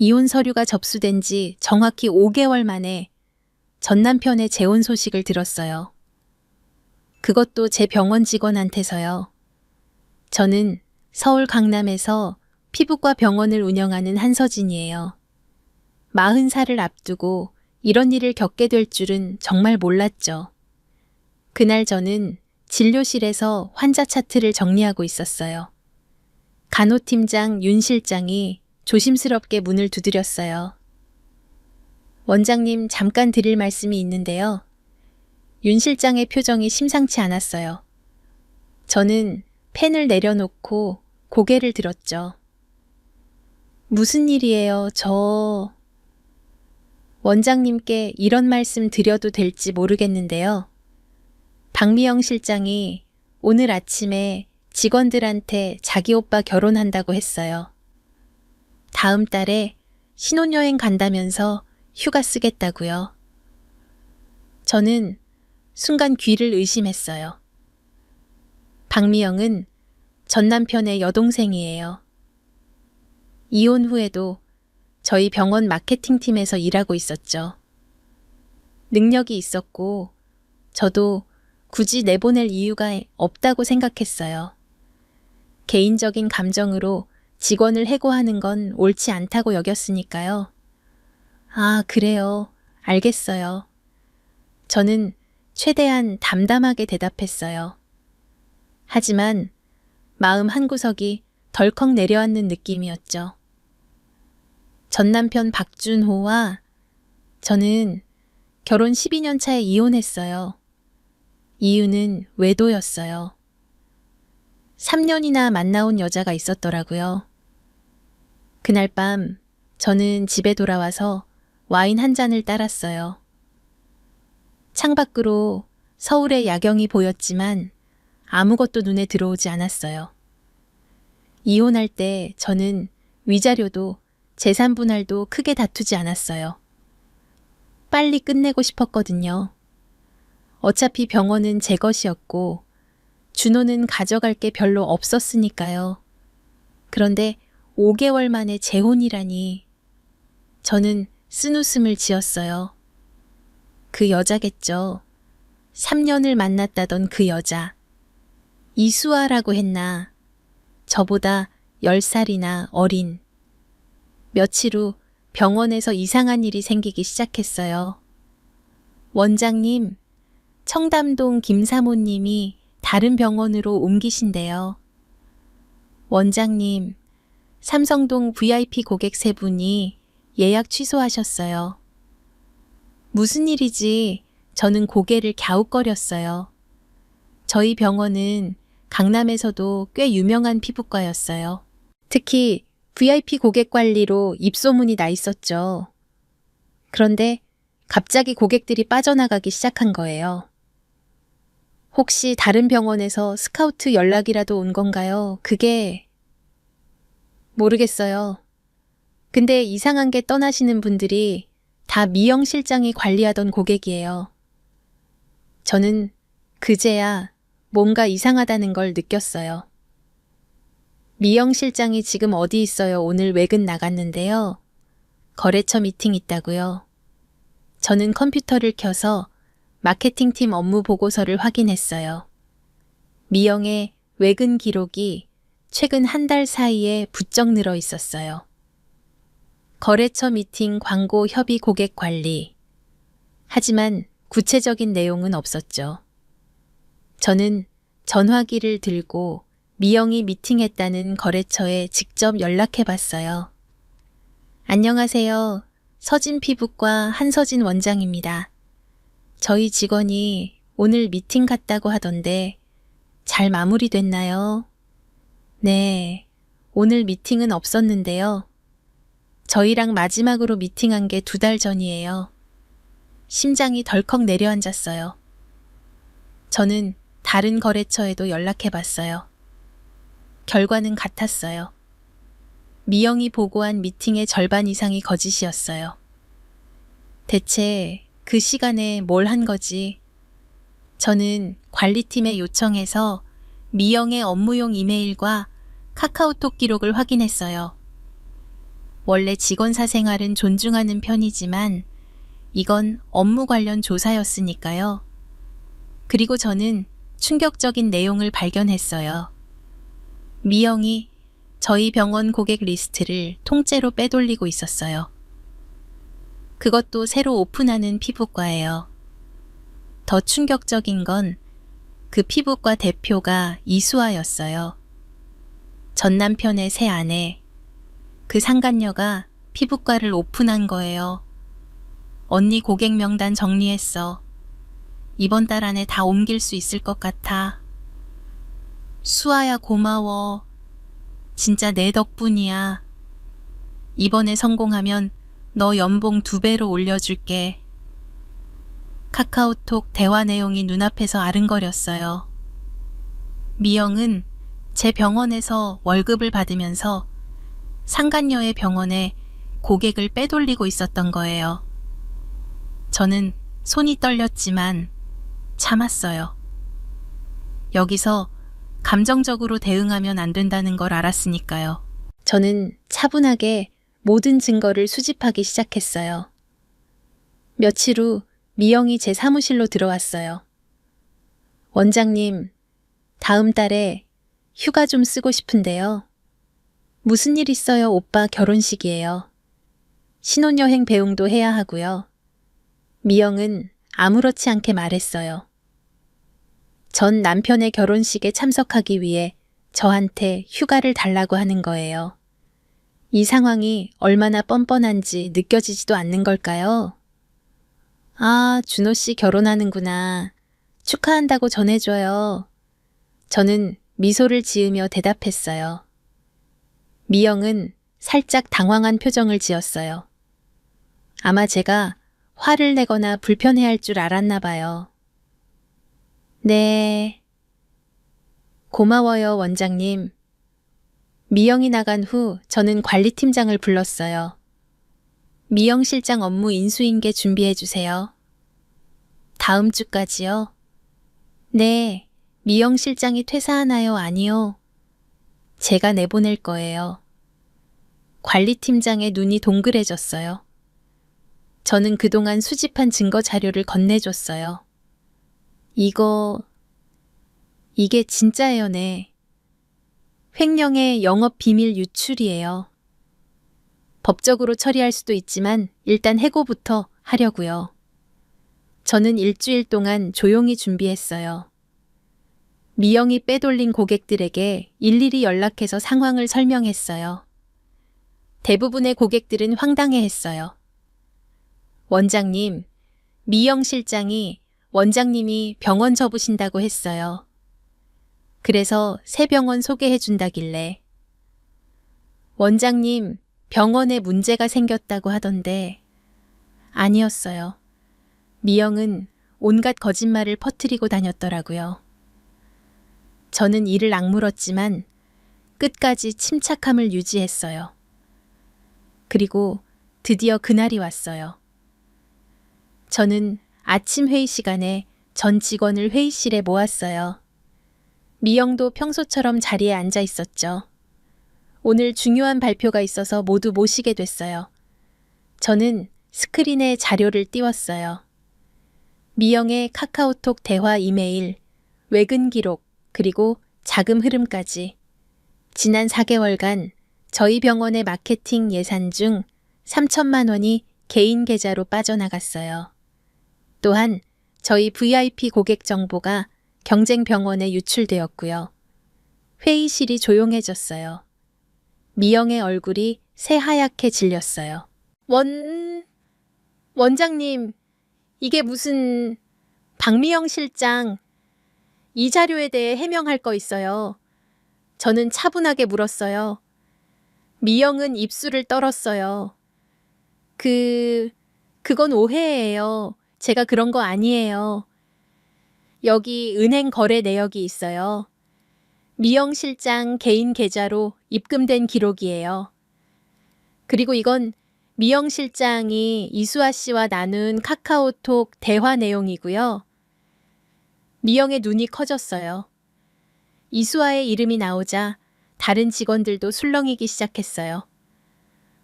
이혼 서류가 접수된 지 정확히 5개월 만에 전 남편의 재혼 소식을 들었어요. 그것도 제 병원 직원한테서요. 저는 서울 강남에서 피부과 병원을 운영하는 한서진이에요. 40살을 앞두고 이런 일을 겪게 될 줄은 정말 몰랐죠. 그날 저는 진료실에서 환자 차트를 정리하고 있었어요. 간호팀장 윤 실장이 조심스럽게 문을 두드렸어요. 원장님, 잠깐 드릴 말씀이 있는데요. 윤 실장의 표정이 심상치 않았어요. 저는 펜을 내려놓고 고개를 들었죠. 무슨 일이에요, 원장님께 이런 말씀 드려도 될지 모르겠는데요. 박미영 실장이 오늘 아침에 직원들한테 자기 오빠 결혼한다고 했어요. 다음 달에 신혼여행 간다면서 휴가 쓰겠다고요. 저는 순간 귀를 의심했어요. 박미영은 전 남편의 여동생이에요. 이혼 후에도 저희 병원 마케팅팀에서 일하고 있었죠. 능력이 있었고 저도 굳이 내보낼 이유가 없다고 생각했어요. 개인적인 감정으로 직원을 해고하는 건 옳지 않다고 여겼으니까요. 아, 그래요. 알겠어요. 저는 최대한 담담하게 대답했어요. 하지만 마음 한구석이 덜컥 내려앉는 느낌이었죠. 전 남편 박준호와 저는 결혼 12년 차에 이혼했어요. 이유는 외도였어요. 3년이나 만나온 여자가 있었더라고요. 그날 밤 저는 집에 돌아와서 와인 한 잔을 따랐어요. 창밖으로 서울의 야경이 보였지만 아무것도 눈에 들어오지 않았어요. 이혼할 때 저는 위자료도 재산 분할도 크게 다투지 않았어요. 빨리 끝내고 싶었거든요. 어차피 병원은 제 것이었고 준호는 가져갈 게 별로 없었으니까요. 그런데 5개월 만에 재혼이라니 저는 쓴웃음을 지었어요. 그 여자겠죠. 3년을 만났다던 그 여자. 이수아라고 했나. 저보다 10살이나 어린. 며칠 후 병원에서 이상한 일이 생기기 시작했어요. 원장님, 청담동 김사모님이 다른 병원으로 옮기신대요. 원장님, 삼성동 VIP 고객 3분이 예약 취소하셨어요. 무슨 일이지? 저는 고개를 갸웃거렸어요. 저희 병원은 강남에서도 꽤 유명한 피부과였어요. 특히 VIP 고객 관리로 입소문이 나 있었죠. 그런데 갑자기 고객들이 빠져나가기 시작한 거예요. 혹시 다른 병원에서 스카우트 연락이라도 온 건가요? 그게 모르겠어요. 근데 이상한 게 떠나시는 분들이 다 미영 실장이 관리하던 고객이에요. 저는 그제야 뭔가 이상하다는 걸 느꼈어요. 미영 실장이 지금 어디 있어요? 오늘 외근 나갔는데요. 거래처 미팅 있다고요. 저는 컴퓨터를 켜서 마케팅팀 업무 보고서를 확인했어요. 미영의 외근 기록이 최근 한 달 사이에 부쩍 늘어 있었어요. 거래처 미팅 광고 협의 고객 관리. 하지만 구체적인 내용은 없었죠. 저는 전화기를 들고 미영이 미팅했다는 거래처에 직접 연락해 봤어요. 안녕하세요. 서진 피부과 한서진 원장입니다. 저희 직원이 오늘 미팅 갔다고 하던데 잘 마무리됐나요? 네, 오늘 미팅은 없었는데요. 저희랑 마지막으로 미팅한 게 2달 전이에요. 심장이 덜컥 내려앉았어요. 저는 다른 거래처에도 연락해 봤어요. 결과는 같았어요. 미영이 보고한 미팅의 절반 이상이 거짓이었어요. 대체 그 시간에 뭘 한 거지? 저는 관리팀에 요청해서 미영의 업무용 이메일과 카카오톡 기록을 확인했어요. 원래 직원사 생활은 존중하는 편이지만 이건 업무 관련 조사였으니까요. 그리고 저는 충격적인 내용을 발견했어요. 미영이 저희 병원 고객 리스트를 통째로 빼돌리고 있었어요. 그것도 새로 오픈하는 피부과예요. 더 충격적인 건 그 피부과 대표가 이수아였어요. 전 남편의 새 아내, 그 상간녀가 피부과를 오픈한 거예요. 언니 고객 명단 정리했어. 이번 달 안에 다 옮길 수 있을 것 같아. 수아야 고마워. 진짜 내 덕분이야. 이번에 성공하면 너 연봉 2배로 올려줄게. 카카오톡 대화 내용이 눈앞에서 아른거렸어요. 미영은 제 병원에서 월급을 받으면서 상간녀의 병원에 고객을 빼돌리고 있었던 거예요. 저는 손이 떨렸지만 참았어요. 여기서 감정적으로 대응하면 안 된다는 걸 알았으니까요. 저는 차분하게 모든 증거를 수집하기 시작했어요. 며칠 후 미영이 제 사무실로 들어왔어요. 원장님, 다음 달에 휴가 좀 쓰고 싶은데요. 무슨 일 있어요? 오빠 결혼식이에요. 신혼여행 배웅도 해야 하고요. 미영은 아무렇지 않게 말했어요. 전 남편의 결혼식에 참석하기 위해 저한테 휴가를 달라고 하는 거예요. 이 상황이 얼마나 뻔뻔한지 느껴지지도 않는 걸까요? 아, 준호 씨 결혼하는구나. 축하한다고 전해줘요. 저는 미소를 지으며 대답했어요. 미영은 살짝 당황한 표정을 지었어요. 아마 제가 화를 내거나 불편해할 줄 알았나 봐요. 네. 고마워요, 원장님. 미영이 나간 후 저는 관리팀장을 불렀어요. 미영 실장 업무 인수인계 준비해 주세요. 다음 주까지요? 네. 미영 실장이 퇴사하나요? 아니요. 제가 내보낼 거예요. 관리팀장의 눈이 동그래졌어요. 저는 그동안 수집한 증거 자료를 건네줬어요. 이게 진짜예요, 네. 횡령의 영업 비밀 유출이에요. 법적으로 처리할 수도 있지만 일단 해고부터 하려고요. 저는 일주일 동안 조용히 준비했어요. 미영이 빼돌린 고객들에게 일일이 연락해서 상황을 설명했어요. 대부분의 고객들은 황당해했어요. 원장님, 미영 실장이 원장님이 병원 접으신다고 했어요. 그래서 새 병원 소개해준다길래. 원장님, 병원에 문제가 생겼다고 하던데 아니었어요. 미영은 온갖 거짓말을 퍼뜨리고 다녔더라고요. 저는 이를 악물었지만 끝까지 침착함을 유지했어요. 그리고 드디어 그날이 왔어요. 저는 아침 회의 시간에 전 직원을 회의실에 모았어요. 미영도 평소처럼 자리에 앉아 있었죠. 오늘 중요한 발표가 있어서 모두 모시게 됐어요. 저는 스크린에 자료를 띄웠어요. 미영의 카카오톡 대화 이메일, 외근 기록, 그리고 자금 흐름까지. 지난 4개월간 저희 병원의 마케팅 예산 중 3천만 원이 개인 계좌로 빠져나갔어요. 또한 저희 VIP 고객 정보가 경쟁 병원에 유출되었고요. 회의실이 조용해졌어요. 미영의 얼굴이 새하얗게 질렸어요. 원장님, 이게 무슨... 박미영 실장, 이 자료에 대해 해명할 거 있어요. 저는 차분하게 물었어요. 미영은 입술을 떨었어요. 그건 오해예요. 제가 그런 거 아니에요. 여기 은행 거래 내역이 있어요. 미영 실장 개인 계좌로 입금된 기록이에요. 그리고 이건 미영 실장이 이수아 씨와 나눈 카카오톡 대화 내용이고요. 미영의 눈이 커졌어요. 이수아의 이름이 나오자 다른 직원들도 술렁이기 시작했어요.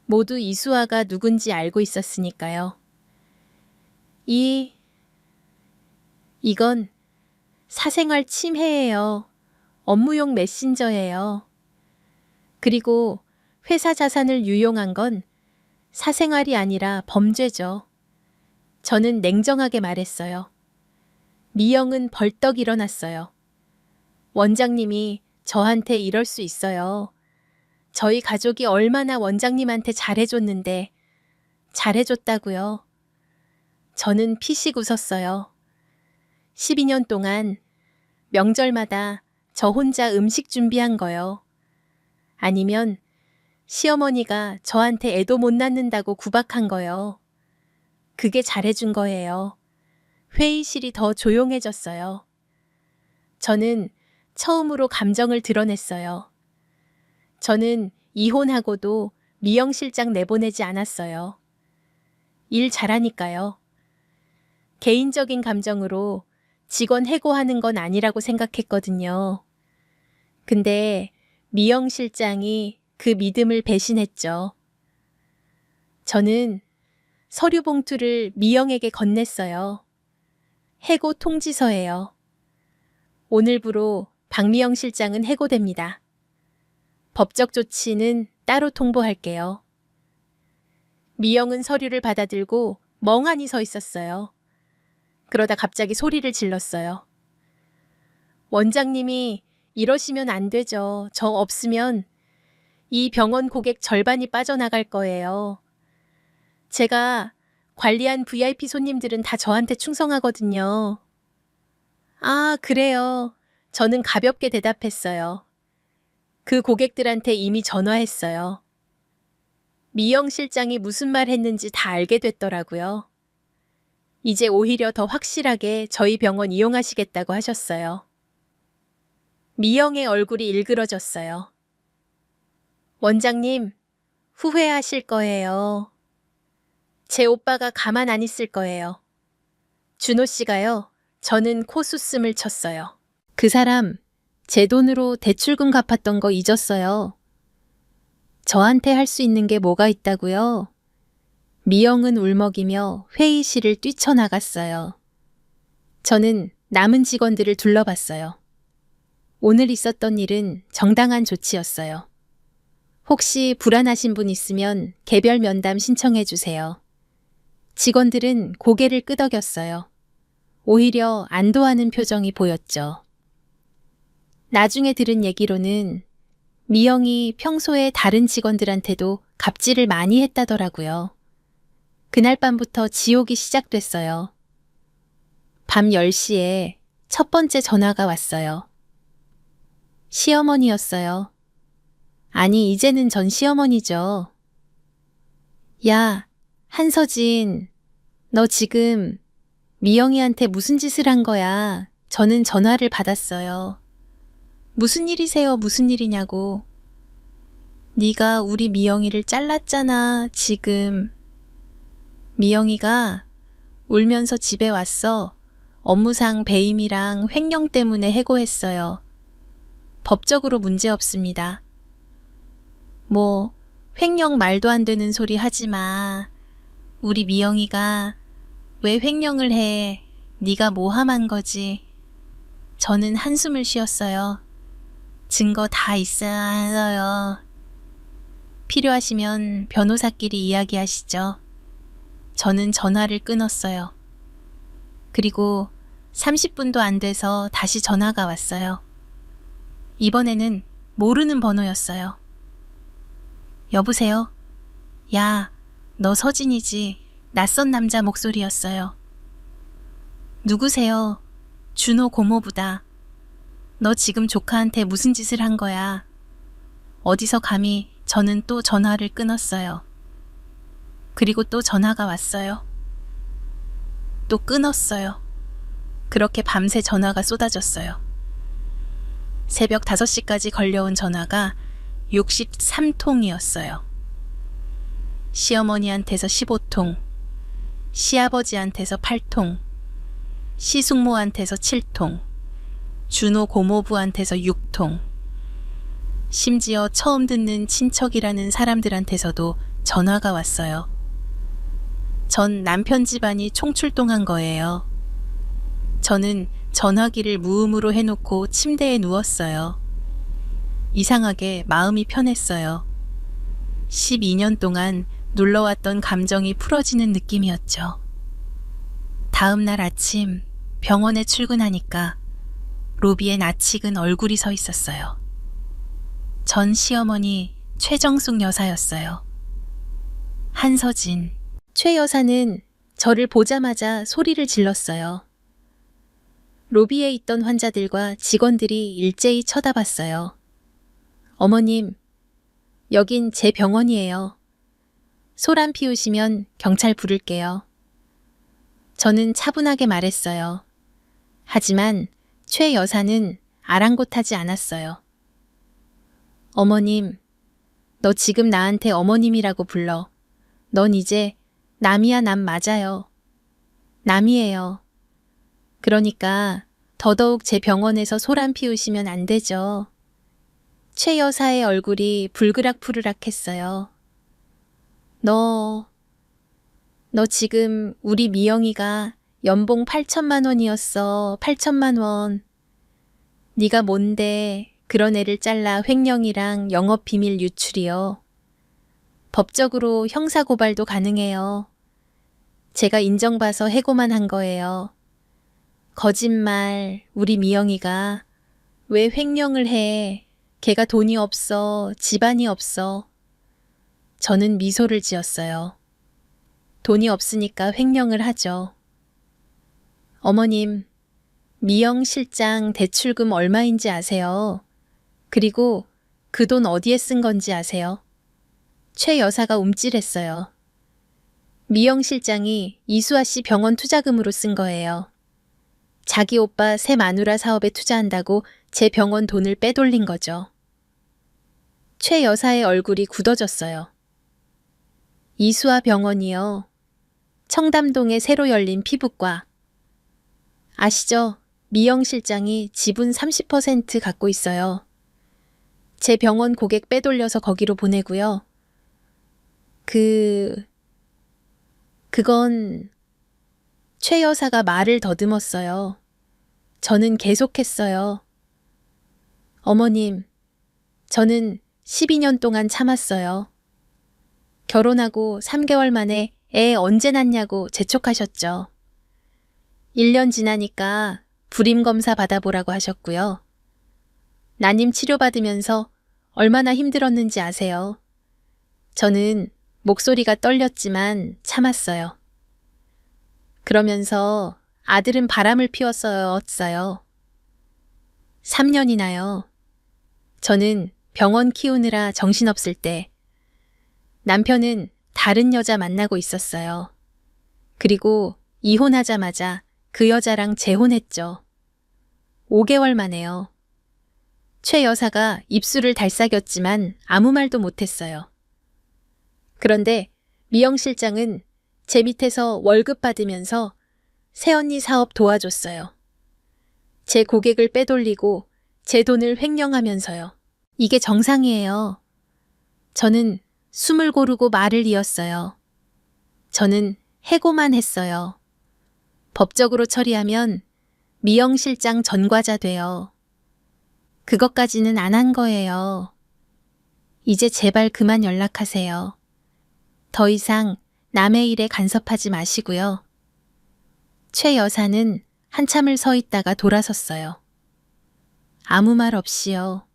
모두 이수아가 누군지 알고 있었으니까요. 이건 사생활 침해예요. 업무용 메신저예요. 그리고 회사 자산을 유용한 건 사생활이 아니라 범죄죠. 저는 냉정하게 말했어요. 미영은 벌떡 일어났어요. 원장님이 저한테 이럴 수 있어요. 저희 가족이 얼마나 원장님한테 잘해줬는데 잘해줬다고요. 저는 피식 웃었어요. 12년 동안 명절마다 저 혼자 음식 준비한 거요. 아니면 시어머니가 저한테 애도 못 낳는다고 구박한 거요. 그게 잘해준 거예요. 회의실이 더 조용해졌어요. 저는 처음으로 감정을 드러냈어요. 저는 이혼하고도 미영 실장 내보내지 않았어요. 일 잘하니까요. 개인적인 감정으로 직원 해고하는 건 아니라고 생각했거든요. 근데 미영 실장이 그 믿음을 배신했죠. 저는 서류 봉투를 미영에게 건넸어요. 해고 통지서예요. 오늘부로 박미영 실장은 해고됩니다. 법적 조치는 따로 통보할게요. 미영은 서류를 받아들고 멍하니 서 있었어요. 그러다 갑자기 소리를 질렀어요. 원장님이 이러시면 안 되죠. 저 없으면 이 병원 고객 절반이 빠져나갈 거예요. 제가 관리한 VIP 손님들은 다 저한테 충성하거든요. 아, 그래요. 저는 가볍게 대답했어요. 그 고객들한테 이미 전화했어요. 미영 실장이 무슨 말 했는지 다 알게 됐더라고요. 이제 오히려 더 확실하게 저희 병원 이용하시겠다고 하셨어요. 미영의 얼굴이 일그러졌어요. 원장님, 후회하실 거예요. 제 오빠가 가만 안 있을 거예요. 준호 씨가요. 저는 코수음을 쳤어요. 그 사람 제 돈으로 대출금 갚았던 거 잊었어요. 저한테 할 수 있는 게 뭐가 있다고요? 미영은 울먹이며 회의실을 뛰쳐나갔어요. 저는 남은 직원들을 둘러봤어요. 오늘 있었던 일은 정당한 조치였어요. 혹시 불안하신 분 있으면 개별 면담 신청해 주세요. 직원들은 고개를 끄덕였어요. 오히려 안도하는 표정이 보였죠. 나중에 들은 얘기로는 미영이 평소에 다른 직원들한테도 갑질을 많이 했다더라고요. 그날 밤부터 지옥이 시작됐어요. 밤 10시에 첫 번째 전화가 왔어요. 시어머니였어요. 아니, 이제는 전 시어머니죠. 야, 한서진, 너 지금 미영이한테 무슨 짓을 한 거야? 저는 전화를 받았어요. 무슨 일이세요? 무슨 일이냐고. 네가 우리 미영이를 잘랐잖아, 지금. 미영이가 울면서 집에 왔어. 업무상 배임이랑 횡령 때문에 해고했어요. 법적으로 문제 없습니다. 뭐 횡령 말도 안 되는 소리 하지 마. 우리 미영이가 왜 횡령을 해? 네가 모함한 거지. 저는 한숨을 쉬었어요. 증거 다 있어야 해서요. 필요하시면 변호사끼리 이야기하시죠. 저는 전화를 끊었어요. 그리고 30분도 안 돼서 다시 전화가 왔어요. 이번에는 모르는 번호였어요. 여보세요? 야, 너 서진이지? 낯선 남자 목소리였어요. 누구세요? 준호 고모부다. 너 지금 조카한테 무슨 짓을 한 거야? 어디서 감히. 저는 또 전화를 끊었어요. 그리고 또 전화가 왔어요. 또 끊었어요. 그렇게 밤새 전화가 쏟아졌어요. 새벽 5시까지 걸려온 전화가 63통이었어요. 시어머니한테서 15통, 시아버지한테서 8통, 시숙모한테서 7통, 준호 고모부한테서 6통, 심지어 처음 듣는 친척이라는 사람들한테서도 전화가 왔어요. 전 남편 집안이 총출동한 거예요. 저는 전화기를 무음으로 해놓고 침대에 누웠어요. 이상하게 마음이 편했어요. 12년 동안 눌러왔던 감정이 풀어지는 느낌이었죠. 다음 날 아침 병원에 출근하니까 로비에 낯익은 얼굴이 서 있었어요. 전 시어머니 최정숙 여사였어요. 한서진. 최 여사는 저를 보자마자 소리를 질렀어요. 로비에 있던 환자들과 직원들이 일제히 쳐다봤어요. 어머님, 여긴 제 병원이에요. 소란 피우시면 경찰 부를게요. 저는 차분하게 말했어요. 하지만 최 여사는 아랑곳하지 않았어요. 어머님, 너 지금 나한테 어머님이라고 불러. 넌 이제 남이야 남 맞아요. 남이에요. 그러니까 더더욱 제 병원에서 소란 피우시면 안 되죠. 최 여사의 얼굴이 불그락푸르락 했어요. 너 지금 우리 미영이가 연봉 8천만 원이었어. 8천만 원. 네가 뭔데 그런 애를 잘라 횡령이랑 영업비밀 유출이요. 법적으로 형사고발도 가능해요. 제가 인정봐서 해고만 한 거예요. 거짓말, 우리 미영이가. 왜 횡령을 해? 걔가 돈이 없어, 집안이 없어. 저는 미소를 지었어요. 돈이 없으니까 횡령을 하죠. 어머님, 미영 실장 대출금 얼마인지 아세요? 그리고 그 돈 어디에 쓴 건지 아세요? 최 여사가 움찔했어요. 미영 실장이 이수아 씨 병원 투자금으로 쓴 거예요. 자기 오빠 새 마누라 사업에 투자한다고 제 병원 돈을 빼돌린 거죠. 최 여사의 얼굴이 굳어졌어요. 이수아 병원이요. 청담동에 새로 열린 피부과. 아시죠? 미영 실장이 지분 30% 갖고 있어요. 제 병원 고객 빼돌려서 거기로 보내고요. 그건 최 여사가 말을 더듬었어요. 저는 계속했어요. 어머님, 저는 12년 동안 참았어요. 결혼하고 3개월 만에 애 언제 낳냐고 재촉하셨죠. 1년 지나니까 불임검사 받아보라고 하셨고요. 난임 치료받으면서 얼마나 힘들었는지 아세요? 저는 목소리가 떨렸지만 참았어요. 그러면서 아들은 바람을 피웠어요. 3년이나요. 저는 병원 키우느라 정신없을 때 남편은 다른 여자 만나고 있었어요. 그리고 이혼하자마자 그 여자랑 재혼했죠. 5개월 만에요. 최 여사가 입술을 달싹였지만 아무 말도 못했어요. 그런데 미영 실장은 제 밑에서 월급 받으면서 새언니 사업 도와줬어요. 제 고객을 빼돌리고 제 돈을 횡령하면서요. 이게 정상이에요. 저는 숨을 고르고 말을 이었어요. 저는 해고만 했어요. 법적으로 처리하면 미영 실장 전과자 돼요. 그것까지는 안 한 거예요. 이제 제발 그만 연락하세요. 더 이상 남의 일에 간섭하지 마시고요. 최 여사는 한참을 서 있다가 돌아섰어요. 아무 말 없이요.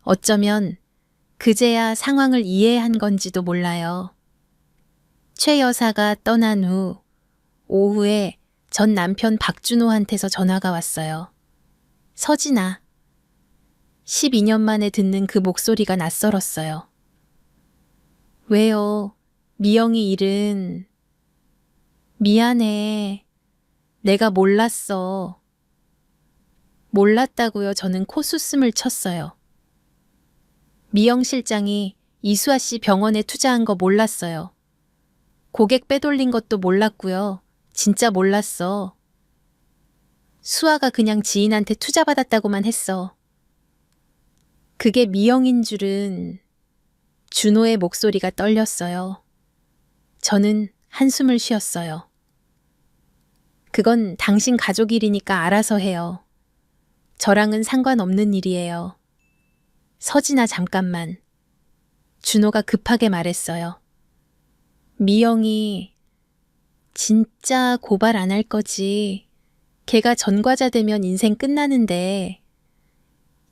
어쩌면 그제야 상황을 이해한 건지도 몰라요. 최 여사가 떠난 후 오후에 전 남편 박준호한테서 전화가 왔어요. 서진아. 12년 만에 듣는 그 목소리가 낯설었어요. 왜요? 미영이 일은... 미안해. 내가 몰랐어. 몰랐다고요. 저는 코수음을 쳤어요. 미영 실장이 이수아 씨 병원에 투자한 거 몰랐어요. 고객 빼돌린 것도 몰랐고요. 진짜 몰랐어. 수아가 그냥 지인한테 투자받았다고만 했어. 그게 미영인 줄은... 준호의 목소리가 떨렸어요. 저는 한숨을 쉬었어요. 그건 당신 가족 일이니까 알아서 해요. 저랑은 상관없는 일이에요. 서진아, 잠깐만. 준호가 급하게 말했어요. 미영이 진짜 고발 안 할 거지. 걔가 전과자 되면 인생 끝나는데.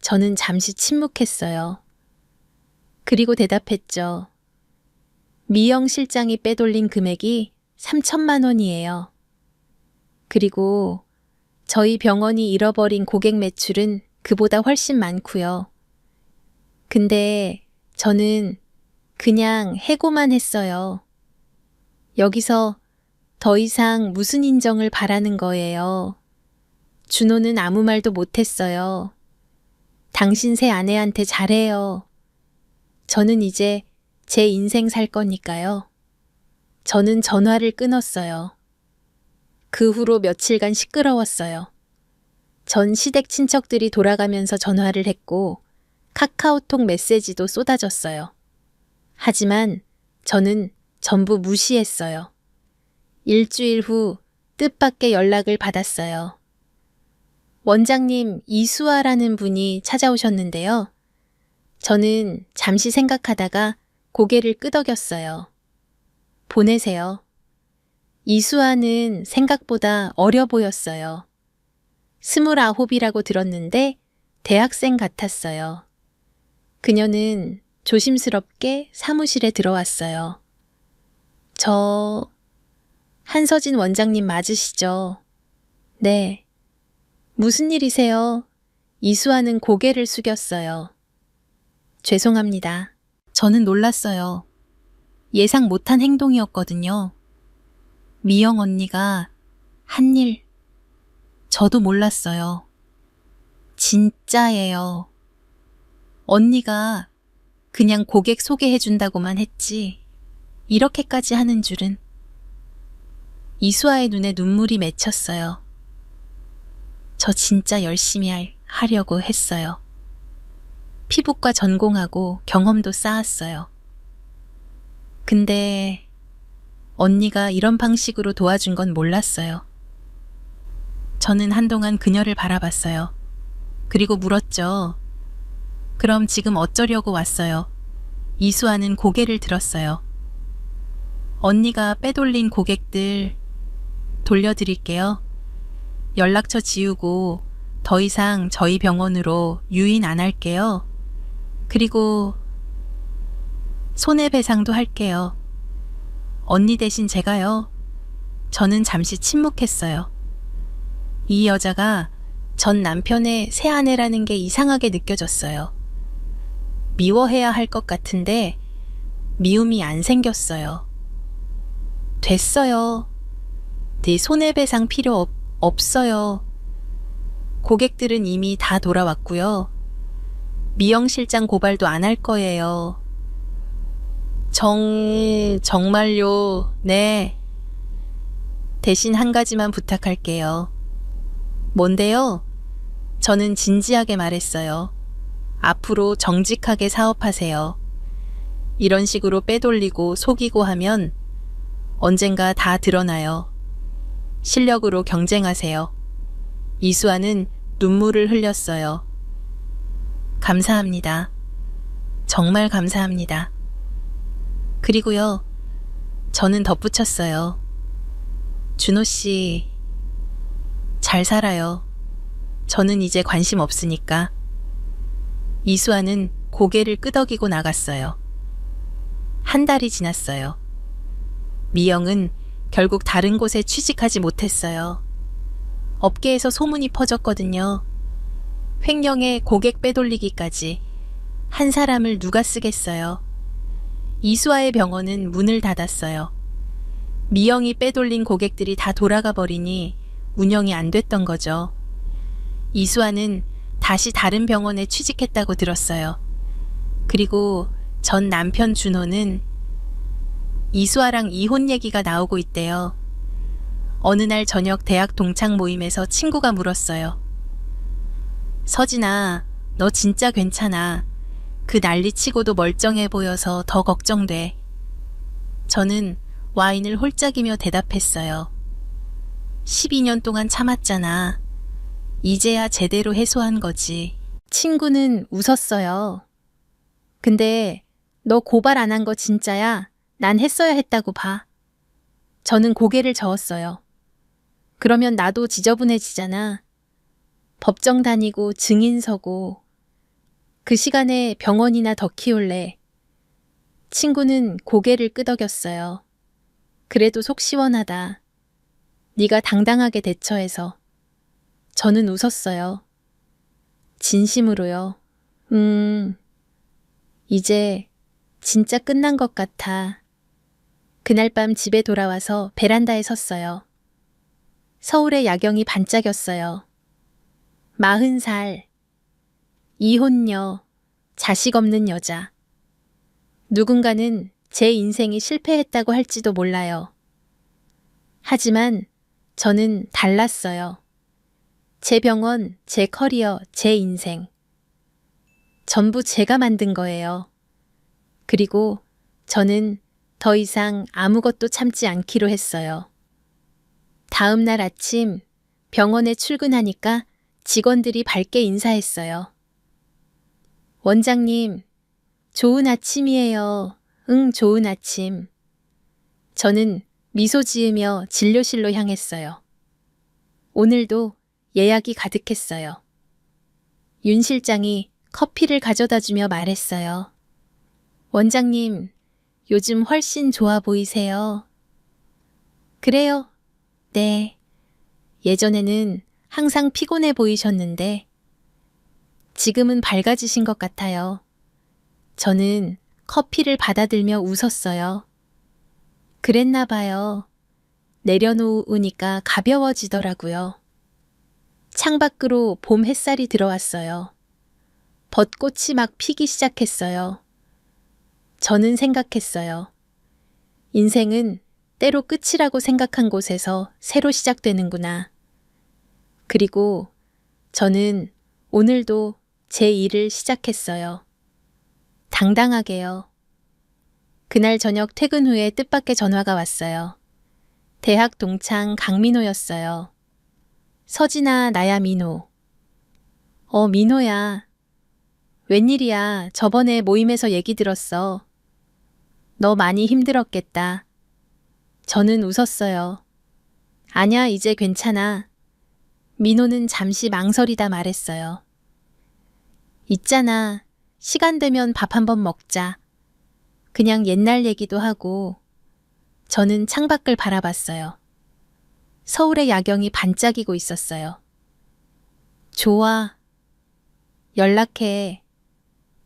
저는 잠시 침묵했어요. 그리고 대답했죠. 미영 실장이 빼돌린 금액이 3천만 원이에요. 그리고 저희 병원이 잃어버린 고객 매출은 그보다 훨씬 많고요. 근데 저는 그냥 해고만 했어요. 여기서 더 이상 무슨 인정을 바라는 거예요. 준호는 아무 말도 못했어요. 당신 새 아내한테 잘해요. 저는 이제 제 인생 살 거니까요. 저는 전화를 끊었어요. 그 후로 며칠간 시끄러웠어요. 전 시댁 친척들이 돌아가면서 전화를 했고 카카오톡 메시지도 쏟아졌어요. 하지만 저는 전부 무시했어요. 일주일 후 뜻밖의 연락을 받았어요. 원장님, 이수아라는 분이 찾아오셨는데요. 저는 잠시 생각하다가 고개를 끄덕였어요. 보내세요. 이수아는 생각보다 어려 보였어요. 29이라고 들었는데 대학생 같았어요. 그녀는 조심스럽게 사무실에 들어왔어요. 저 한서진 원장님 맞으시죠? 네. 무슨 일이세요? 이수아는 고개를 숙였어요. 죄송합니다. 저는 놀랐어요. 예상 못한 행동이었거든요. 미영 언니가 한 일, 저도 몰랐어요. 진짜예요. 언니가 그냥 고객 소개해준다고만 했지 이렇게까지 하는 줄은. 이수아의 눈에 눈물이 맺혔어요. 저 진짜 열심히 하려고 했어요. 피부과 전공하고 경험도 쌓았어요. 근데 언니가 이런 방식으로 도와준 건 몰랐어요. 저는 한동안 그녀를 바라봤어요. 그리고 물었죠. 그럼 지금 어쩌려고 왔어요? 이수아는 고개를 들었어요. 언니가 빼돌린 고객들 돌려드릴게요. 연락처 지우고 더 이상 저희 병원으로 유인 안 할게요. 그리고 손해배상도 할게요. 언니 대신 제가요. 저는 잠시 침묵했어요. 이 여자가 전 남편의 새 아내라는 게 이상하게 느껴졌어요. 미워해야 할 것 같은데 미움이 안 생겼어요. 됐어요. 네 손해배상 필요 없어요. 고객들은 이미 다 돌아왔고요. 미영 실장 고발도 안 할 거예요. 정말요. 네. 대신 한 가지만 부탁할게요. 뭔데요? 저는 진지하게 말했어요. 앞으로 정직하게 사업하세요. 이런 식으로 빼돌리고 속이고 하면 언젠가 다 드러나요. 실력으로 경쟁하세요. 이수아는 눈물을 흘렸어요. 감사합니다. 정말 감사합니다. 그리고요, 저는 덧붙였어요. 준호 씨, 잘 살아요. 저는 이제 관심 없으니까. 이수아는 고개를 끄덕이고 나갔어요. 한 달이 지났어요. 미영은 결국 다른 곳에 취직하지 못했어요. 업계에서 소문이 퍼졌거든요. 횡령에 고객 빼돌리기까지. 한 사람을 누가 쓰겠어요. 이수아의 병원은 문을 닫았어요. 미영이 빼돌린 고객들이 다 돌아가 버리니 운영이 안 됐던 거죠. 이수아는 다시 다른 병원에 취직했다고 들었어요. 그리고 전 남편 준호는 이수아랑 이혼 얘기가 나오고 있대요. 어느 날 저녁 대학 동창 모임에서 친구가 물었어요. 서진아, 너 진짜 괜찮아. 그 난리치고도 멀쩡해 보여서 더 걱정돼. 저는 와인을 홀짝이며 대답했어요. 12년 동안 참았잖아. 이제야 제대로 해소한 거지. 친구는 웃었어요. 근데 너 고발 안 한 거 진짜야? 난 했어야 했다고 봐. 저는 고개를 저었어요. 그러면 나도 지저분해지잖아. 법정 다니고 증인 서고 그 시간에 병원이나 더 키울래. 친구는 고개를 끄덕였어요. 그래도 속 시원하다. 네가 당당하게 대처해서. 저는 웃었어요. 진심으로요. 이제 진짜 끝난 것 같아. 그날 밤 집에 돌아와서 베란다에 섰어요. 서울의 야경이 반짝였어요. 40살, 이혼녀, 자식 없는 여자. 누군가는 제 인생이 실패했다고 할지도 몰라요. 하지만 저는 달랐어요. 제 병원, 제 커리어, 제 인생. 전부 제가 만든 거예요. 그리고 저는 더 이상 아무것도 참지 않기로 했어요. 다음 날 아침 병원에 출근하니까 직원들이 밝게 인사했어요. 원장님, 좋은 아침이에요. 응, 좋은 아침. 저는 미소 지으며 진료실로 향했어요. 오늘도 예약이 가득했어요. 윤 실장이 커피를 가져다 주며 말했어요. 원장님, 요즘 훨씬 좋아 보이세요. 그래요? 네. 예전에는 항상 피곤해 보이셨는데 지금은 밝아지신 것 같아요. 저는 커피를 받아들며 웃었어요. 그랬나 봐요. 내려놓으니까 가벼워지더라고요. 창밖으로 봄 햇살이 들어왔어요. 벚꽃이 막 피기 시작했어요. 저는 생각했어요. 인생은 때로 끝이라고 생각한 곳에서 새로 시작되는구나. 그리고 저는 오늘도 제 일을 시작했어요. 당당하게요. 그날 저녁 퇴근 후에 뜻밖의 전화가 왔어요. 대학 동창 강민호였어요. 서진아, 나야 민호. 민호야. 웬일이야. 저번에 모임에서 얘기 들었어. 너 많이 힘들었겠다. 저는 웃었어요. 아냐, 이제 괜찮아. 민호는 잠시 망설이다 말했어요. 있잖아. 시간 되면 밥 한번 먹자. 그냥 옛날 얘기도 하고. 저는 창밖을 바라봤어요. 서울의 야경이 반짝이고 있었어요. 좋아. 연락해.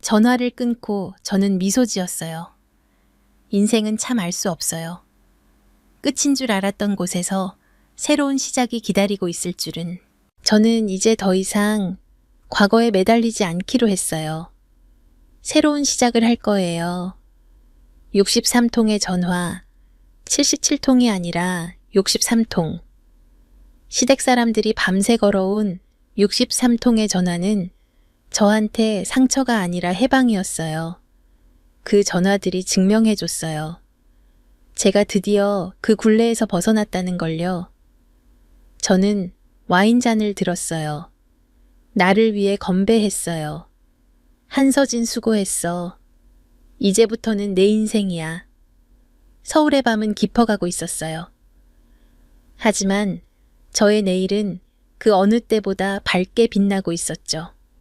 전화를 끊고 저는 미소 지었어요. 인생은 참 알 수 없어요. 끝인 줄 알았던 곳에서 새로운 시작이 기다리고 있을 줄은. 저는 이제 더 이상 과거에 매달리지 않기로 했어요. 새로운 시작을 할 거예요. 63통의 전화, 77통이 아니라 63통. 시댁 사람들이 밤새 걸어온 63통의 전화는 저한테 상처가 아니라 해방이었어요. 그 전화들이 증명해줬어요. 제가 드디어 그 굴레에서 벗어났다는 걸요. 저는 와인잔을 들었어요. 나를 위해 건배했어요. 한서진 수고했어. 이제부터는 내 인생이야. 서울의 밤은 깊어가고 있었어요. 하지만 저의 내일은 그 어느 때보다 밝게 빛나고 있었죠.